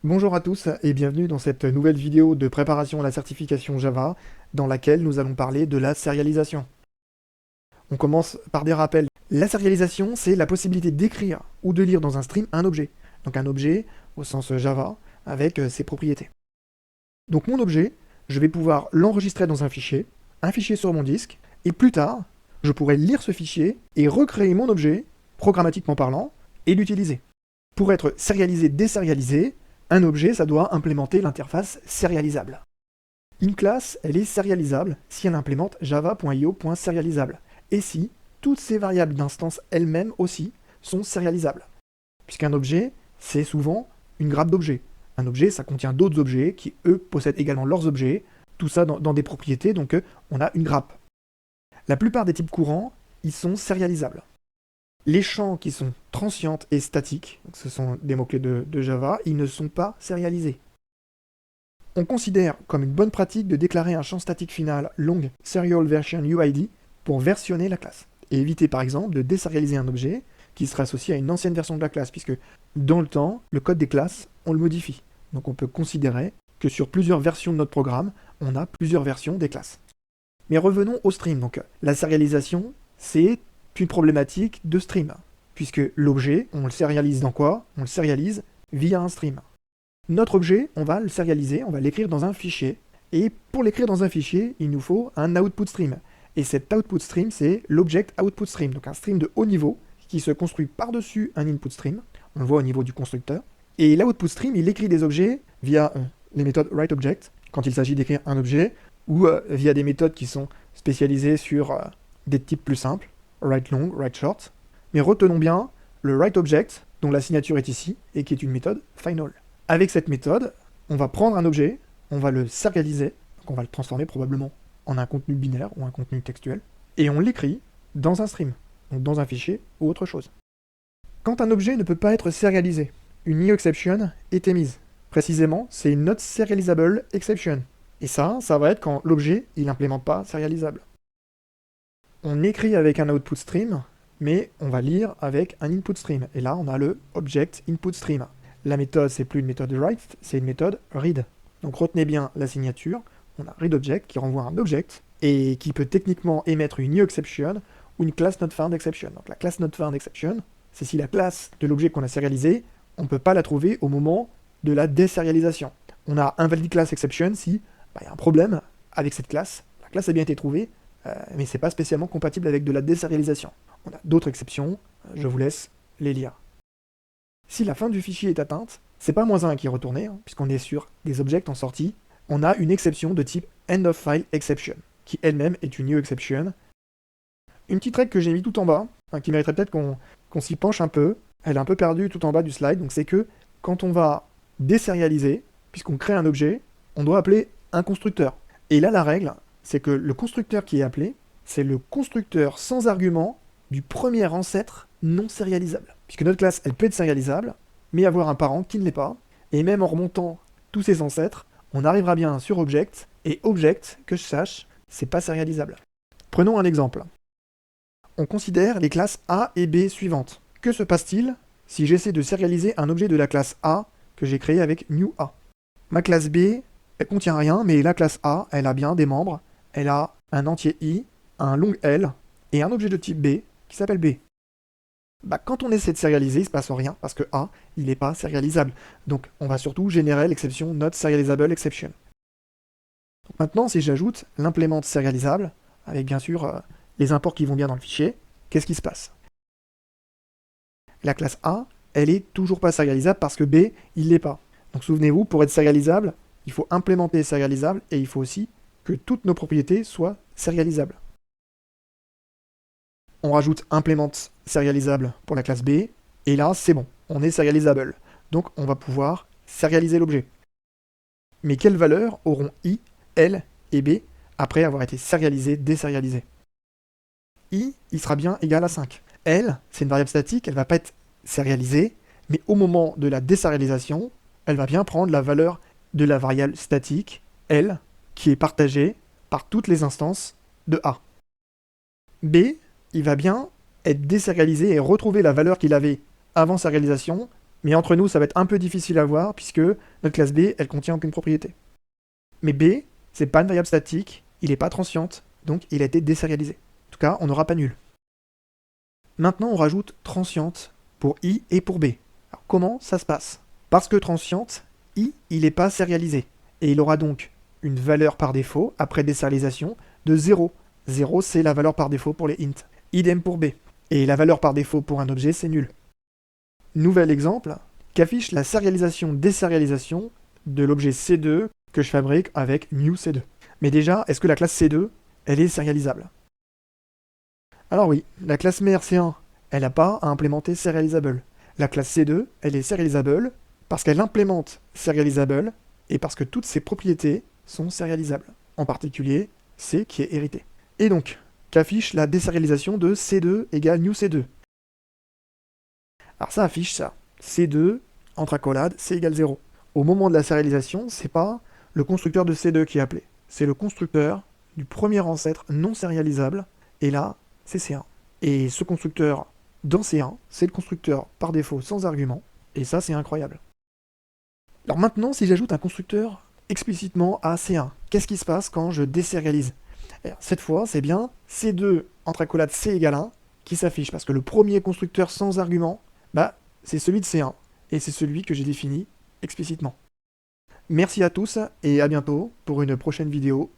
Bonjour à tous et bienvenue dans cette nouvelle vidéo de préparation à la certification Java dans laquelle nous allons parler de la sérialisation. On commence par des rappels. La sérialisation, c'est la possibilité d'écrire ou de lire dans un stream un objet. Donc un objet au sens Java avec ses propriétés. Donc mon objet, je vais pouvoir l'enregistrer dans un fichier sur mon disque, et plus tard, je pourrai lire ce fichier et recréer mon objet, programmatiquement parlant, et l'utiliser. Pour être sérialisé, désérialisé, un objet, ça doit implémenter l'interface sérialisable. Une classe, elle est sérialisable si elle implémente java.io.serializable, et si toutes ces variables d'instance elles-mêmes aussi sont sérialisables. Puisqu'un objet, c'est souvent une grappe d'objets. Un objet, ça contient d'autres objets qui, eux, possèdent également leurs objets, tout ça dans des propriétés, donc on a une grappe. La plupart des types courants, ils sont sérialisables. Les champs qui sont transientes et statiques, donc ce sont des mots-clés de Java, ils ne sont pas sérialisés. On considère comme une bonne pratique de déclarer un champ statique final long serial version UID pour versionner la classe, et éviter par exemple de désérialiser un objet qui serait associé à une ancienne version de la classe, puisque dans le temps, le code des classes, on le modifie. Donc on peut considérer que sur plusieurs versions de notre programme, on a plusieurs versions des classes. Mais revenons au stream. Donc la sérialisation, c'est une problématique de stream, puisque l'objet, on le sérialise dans quoi? On le sérialise via un stream. Notre objet, on va le sérialiser, on va l'écrire dans un fichier, et pour l'écrire dans un fichier, il nous faut un output stream. Et cet output stream, c'est l'object output stream, donc un stream de haut niveau, qui se construit par-dessus un input stream, on le voit au niveau du constructeur, et l'output stream, il écrit des objets via les méthodes writeObject, quand il s'agit d'écrire un objet, ou via des méthodes qui sont spécialisées sur des types plus simples, writeLong, writeShort. Mais retenons bien le writeObject, dont la signature est ici, et qui est une méthode final. Avec cette méthode, on va prendre un objet, on va le sérialiser, donc on va le transformer probablement en un contenu binaire ou un contenu textuel, et on l'écrit dans un stream, donc dans un fichier ou autre chose. Quand un objet ne peut pas être sérialisé, une IOException est émise. Précisément, c'est une not serializable exception. Et ça va être quand l'objet, il n'implémente pas serialisable. On écrit avec un output stream, mais on va lire avec un input stream. Et là, on a le object input stream. La méthode, c'est plus une méthode write, c'est une méthode read. Donc retenez bien la signature. On a readObject qui renvoie un object et qui peut techniquement émettre une IOException ou une class not found exception. Donc la class not found exception, c'est si la classe de l'objet qu'on a sérialisé, on ne peut pas la trouver au moment de la désérialisation. On a invalid class exception si y a un problème avec cette classe. La classe a bien été trouvée, mais c'est pas spécialement compatible avec de la désérialisation. On a d'autres exceptions, je vous laisse les lire. Si la fin du fichier est atteinte, c'est pas -1 qui est retourné, puisqu'on est sur des objects en sortie, on a une exception de type end of file exception, qui elle-même est une new exception. Une petite règle que j'ai mis tout en bas, qui mériterait peut-être qu'on s'y penche un peu, elle est un peu perdue tout en bas du slide, donc c'est que quand on va désérialiser, puisqu'on crée un objet, on doit appeler un constructeur. Et là, la règle, c'est que le constructeur qui est appelé, c'est le constructeur sans argument du premier ancêtre non sérialisable. Puisque notre classe, elle peut être sérialisable, mais avoir un parent qui ne l'est pas, et même en remontant tous ses ancêtres, on arrivera bien sur object, et object, que je sache, c'est pas sérialisable. Prenons un exemple. On considère les classes A et B suivantes. Que se passe-t-il si j'essaie de sérialiser un objet de la classe A que j'ai créé avec new A? Ma classe B, elle contient rien, mais la classe A, elle a bien des membres. Elle a un entier I, un long L, et un objet de type B qui s'appelle B. Quand on essaie de sérialiser, il ne se passe rien, parce que A, il n'est pas sérialisable. Donc on va surtout générer l'exception not serializable exception. Donc maintenant, si j'ajoute l'implément sérialisable, avec bien sûr les imports qui vont bien dans le fichier, qu'est-ce qui se passe? La classe A, elle est toujours pas sérialisable parce que B, il l'est pas. Donc souvenez-vous, pour être sérialisable, il faut implémenter sérialisable et il faut aussi que toutes nos propriétés soient sérialisables. On rajoute implément sérialisable pour la classe B, et là, c'est bon, on est sérialisable. Donc on va pouvoir sérialiser l'objet. Mais quelles valeurs auront I, L et B après avoir été sérialisé, désérialisé? I, il sera bien égal à 5. L, c'est une variable statique, elle ne va pas être sérialisée, mais au moment de la désérialisation, elle va bien prendre la valeur de la variable statique, L, qui est partagée par toutes les instances de A. B, il va bien être désérialisé et retrouver la valeur qu'il avait avant sérialisation Mais entre nous, ça va être un peu difficile à voir, puisque notre classe B, elle contient aucune propriété. Mais B, c'est pas une variable statique, il n'est pas transiente, donc il a été désérialisé. En tout cas, on n'aura pas nul. Maintenant, on rajoute transiente pour I et pour B. Alors, comment ça se passe? Parce que transiente, I, il n'est pas sérialisé. Et il aura donc une valeur par défaut, après désérialisation, de 0. 0, c'est la valeur par défaut pour les int. Idem pour B. Et la valeur par défaut pour un objet, c'est nul. Nouvel exemple, qu'affiche la sérialisation-désérialisation de l'objet C2 que je fabrique avec new C2. Mais déjà, est-ce que la classe C2, elle est sérialisable? Alors oui, la classe mère C1, elle n'a pas à implémenter serializable. La classe C2, elle est serializable parce qu'elle implémente serializable et parce que toutes ses propriétés sont serialisables. En particulier, C qui est hérité. Et donc, qu'affiche la désérialisation de C2 égale new C2? Alors ça affiche ça. C2, entre accolades, C égale 0. Au moment de la sérialisation, c'est pas le constructeur de C2 qui est appelé. C'est le constructeur du premier ancêtre non sérialisable. Et là, c'est C1. Et ce constructeur dans C1, c'est le constructeur par défaut sans argument. Et ça, c'est incroyable. Alors maintenant, si j'ajoute un constructeur explicitement à C1, qu'est-ce qui se passe quand je désérialise? Cette fois, c'est bien C2 entre accolades C égale 1 qui s'affiche, parce que le premier constructeur sans argument, c'est celui de C1, et c'est celui que j'ai défini explicitement. Merci à tous, et à bientôt pour une prochaine vidéo